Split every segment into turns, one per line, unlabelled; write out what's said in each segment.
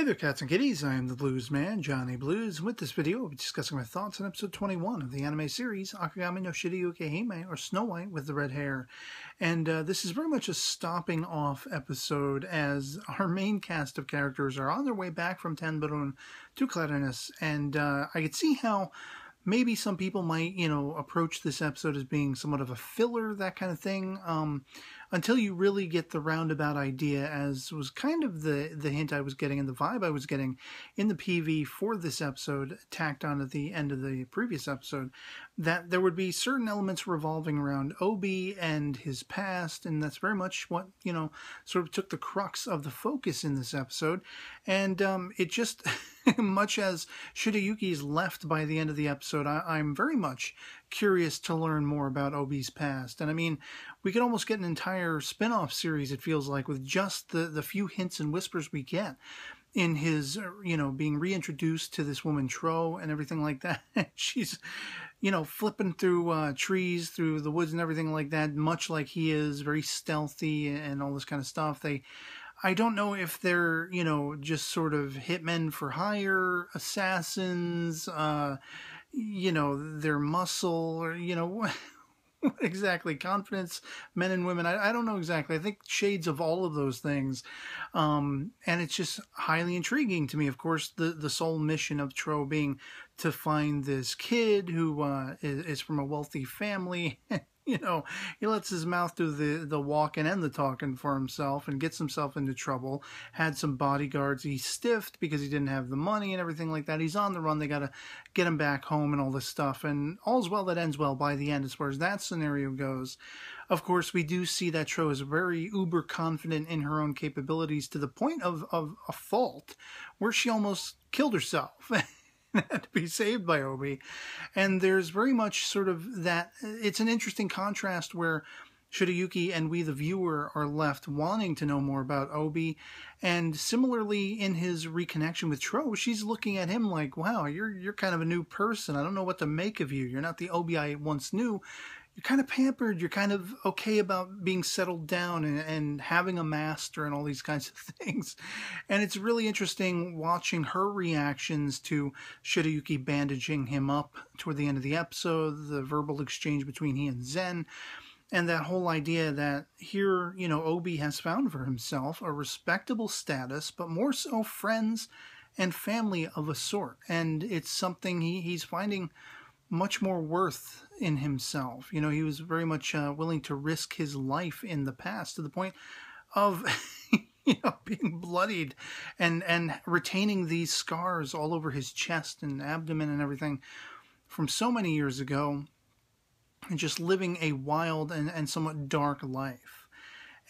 Hey there, cats and kitties. I am the Blues Man, Johnny Blues. With this video, I'll be discussing my thoughts on episode 21 of the anime series, Akagami no Shirayuki-hime, or Snow White with the Red Hair. And this is very much a stopping off episode, as our main cast of characters are on their way back from Tenbarun to Clarinus. And I could see how maybe some people might, approach this episode as being somewhat of a filler, that kind of thing, until you really get the roundabout idea, as was kind of the hint I was getting and the vibe I was getting in the PV for this episode, tacked on at the end of the previous episode, that there would be certain elements revolving around Obi and his past, and that's very much what, sort of took the crux of the focus in this episode. And it just, much as Shirayuki is left by the end of the episode, I'm very much curious to learn more about Obi's past. And I mean, we could almost get an entire spin-off series, it feels like, with just the few hints and whispers we get in his, being reintroduced to this woman Tro and everything like that. She's, flipping through trees, through the woods and everything like that, much like he is, very stealthy and all this kind of stuff. I don't know if they're, just sort of hitmen for hire, assassins, their muscle, or, what exactly, confidence, men and women. I don't know exactly. I think shades of all of those things. And it's just highly intriguing to me. Of course, the sole mission of Tro being to find this kid who is from a wealthy family. He lets his mouth do the walking and the talking for himself and gets himself into trouble. Had some bodyguards he stiffed because he didn't have the money and everything like that. He's on the run. They got to get him back home and all this stuff. And all's well that ends well by the end as far as that scenario goes. Of course, we do see that Tro is very uber confident in her own capabilities to the point of a fault where she almost killed herself. Had to be saved by Obi. And there's very much sort of that, it's an interesting contrast where Shirayuki and we, the viewer, are left wanting to know more about Obi. And similarly, in his reconnection with Tro, she's looking at him like, wow, you're kind of a new person. I don't know what to make of you. You're not the Obi I once knew. You're kind of pampered. You're kind of okay about being settled down and having a master and all these kinds of things. And it's really interesting watching her reactions to Shirayuki bandaging him up toward the end of the episode, the verbal exchange between he and Zen, and that whole idea that here, Obi has found for himself a respectable status, but more so friends and family of a sort. And it's something he's finding much more worth in himself. He was very much willing to risk his life in the past to the point of, being bloodied and retaining these scars all over his chest and abdomen and everything from so many years ago, and just living a wild and somewhat dark life.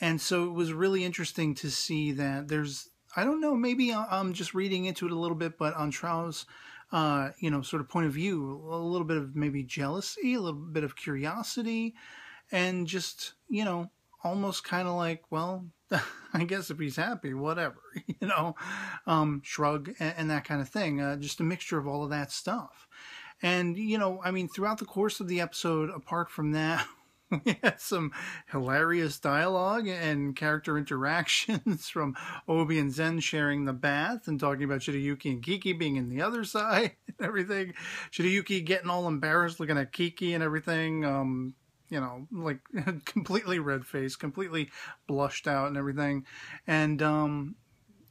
And so it was really interesting to see that there's, I don't know, maybe I'm just reading into it a little bit, but on Tro's sort of point of view, a little bit of maybe jealousy, a little bit of curiosity, and just, almost kind of like, well, I guess if he's happy, whatever, shrug and that kind of thing. Just a mixture of all of that stuff. And, throughout the course of the episode, apart from that, we had some hilarious dialogue and character interactions from Obi and Zen sharing the bath and talking about Shirayuki and Kiki being in the other side and everything. Shirayuki getting all embarrassed looking at Kiki and everything, like completely red-faced, completely blushed out and everything. And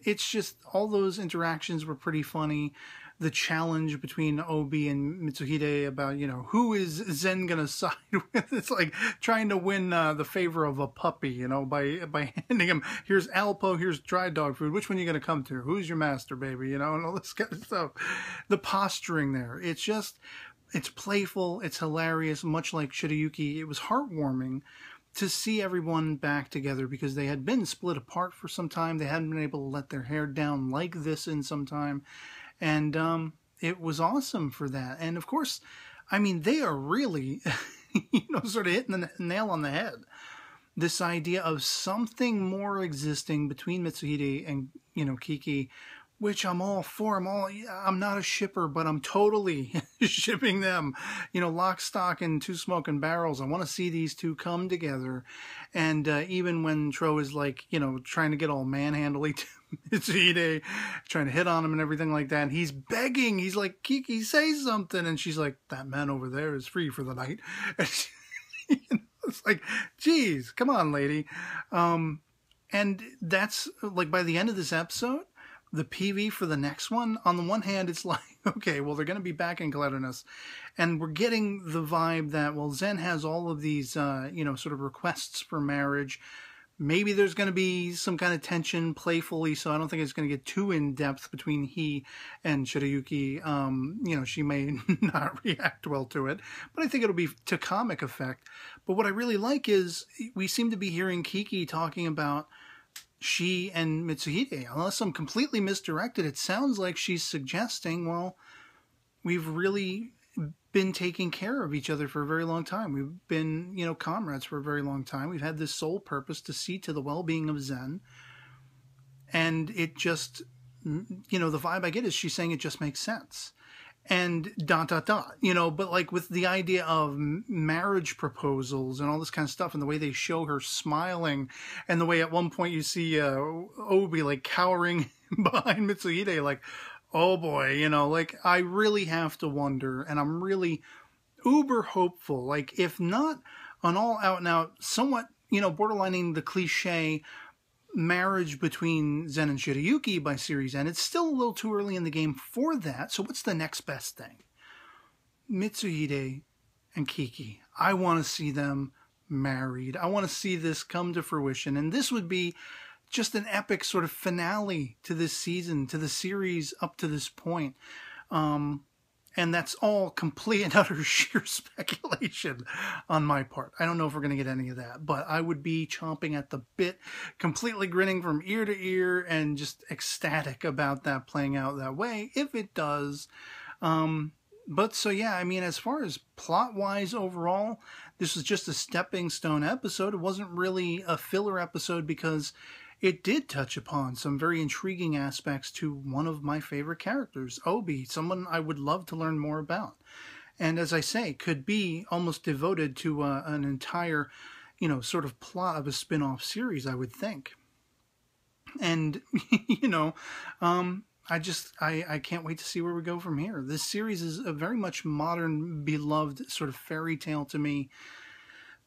it's just, all those interactions were pretty funny. The challenge between Obi and Mitsuhide about, who is Zen going to side with? It's like trying to win the favor of a puppy, by handing him, here's Alpo, here's dry dog food. Which one are you going to come to? Who's your master, baby? And all this kind of stuff. The posturing there. It's just, it's playful. It's hilarious. Much like Shirayuki, it was heartwarming to see everyone back together because they had been split apart for some time. They hadn't been able to let their hair down like this in some time. And it was awesome for that. And of course, they are really, sort of hitting the nail on the head. This idea of something more existing between Mitsuhide and, Kiki, which I'm all for. I'm not a shipper, but I'm totally shipping them, lock, stock, and two smoking barrels. I want to see these two come together. And even when Tro is like, trying to get all manhandly Mitsuhide trying to hit on him and everything like that. And he's begging. He's like, Kiki, say something. And she's like, that man over there is free for the night. And she, it's like, geez, come on, lady. And that's like by the end of this episode, the PV for the next one, on the one hand, it's like, okay, well, they're going to be back in Clerderness. And we're getting the vibe that, well, Zen has all of these, sort of requests for marriage. Maybe there's going to be some kind of tension playfully, so I don't think it's going to get too in-depth between he and Shirayuki. She may not react well to it, but I think it'll be to comic effect. But what I really like is we seem to be hearing Kiki talking about she and Mitsuhide. Unless I'm completely misdirected, it sounds like she's suggesting, well, we've really been taking care of each other for a very long time. We've been, comrades for a very long time. We've had this sole purpose to see to the well-being of Zen. And it just, the vibe I get is she's saying it just makes sense. And ... but like with the idea of marriage proposals and all this kind of stuff and the way they show her smiling and the way at one point you see Obi like cowering behind Mitsuhide like, oh boy, I really have to wonder, and I'm really uber hopeful, like if not an all out and out, somewhat, borderlining the cliche marriage between Zen and Shirayuki by series end. It's still a little too early in the game for that, so what's the next best thing? Mitsuhide and Kiki. I want to see them married. I want to see this come to fruition, and this would be just an epic sort of finale to this season, to the series up to this point. And that's all complete and utter sheer speculation on my part. I don't know if we're going to get any of that, but I would be chomping at the bit, completely grinning from ear to ear and just ecstatic about that playing out that way, if it does. But so yeah, I mean, as far as plot-wise overall, this was just a stepping stone episode. It wasn't really a filler episode because it did touch upon some very intriguing aspects to one of my favorite characters, Obi, someone I would love to learn more about. And as I say, could be almost devoted to an entire, sort of plot of a spin-off series, I would think. And, I can't wait to see where we go from here. This series is a very much modern, beloved sort of fairy tale to me.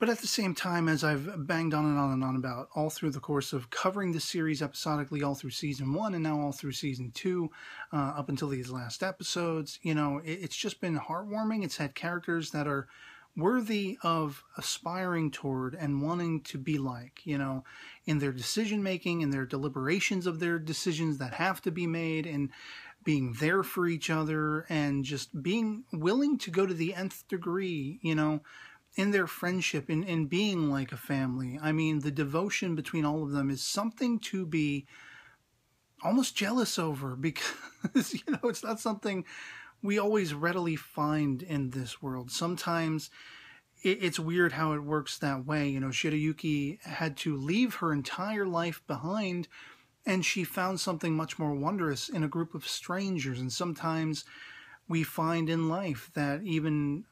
But at the same time, as I've banged on and on about all through the course of covering the series episodically all through season 1 and now all through season 2, up until these last episodes, it's just been heartwarming. It's had characters that are worthy of aspiring toward and wanting to be like, in their decision making, in their deliberations of their decisions that have to be made, and being there for each other, and just being willing to go to the nth degree, in their friendship, in being like a family. I mean, the devotion between all of them is something to be almost jealous over, because, it's not something we always readily find in this world. Sometimes it's weird how it works that way. Shirayuki had to leave her entire life behind, and she found something much more wondrous in a group of strangers. And sometimes we find in life that even,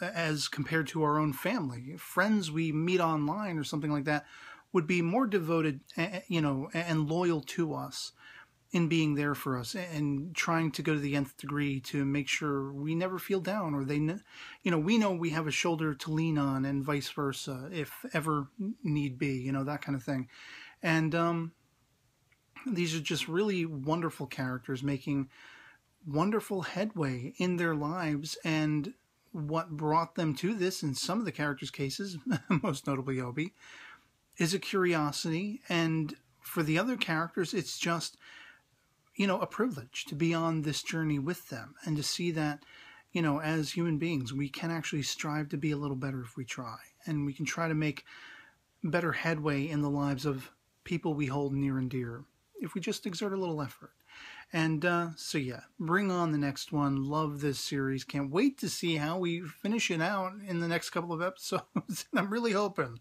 as compared to our own family, friends we meet online or something like that would be more devoted, and loyal to us in being there for us and trying to go to the nth degree to make sure we never feel down, or we know we have a shoulder to lean on, and vice versa, if ever need be, that kind of thing. And these are just really wonderful characters making wonderful headway in their lives, and what brought them to this, in some of the characters' cases, most notably Obi, is a curiosity, and for the other characters, it's just, a privilege to be on this journey with them, and to see that, as human beings, we can actually strive to be a little better if we try, and we can try to make better headway in the lives of people we hold near and dear, if we just exert a little effort. And so yeah, bring on the next one. Love this series. Can't wait to see how we finish it out in the next couple of episodes. I'm really hoping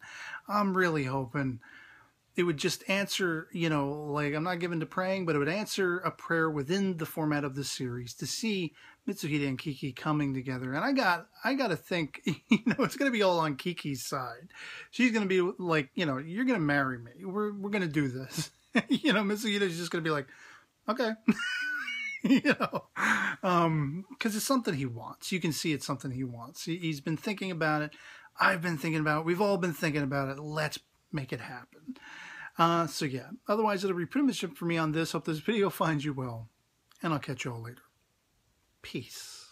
it would just answer, I'm not given to praying, but it would answer a prayer within the format of this series to see Mitsuhide and Kiki coming together. And I got to think, it's going to be all on Kiki's side. She's going to be like, you're going to marry me. We're going to do this. you know, Mitsuhide is just going to be like, okay. You know, because it's something he wants. You can see it's something he wants. He's been thinking about it. I've been thinking about it. We've all been thinking about it. Let's make it happen. So yeah, otherwise it'll be pretty much it for me on this. Hope this video finds you well, and I'll catch you all later. Peace.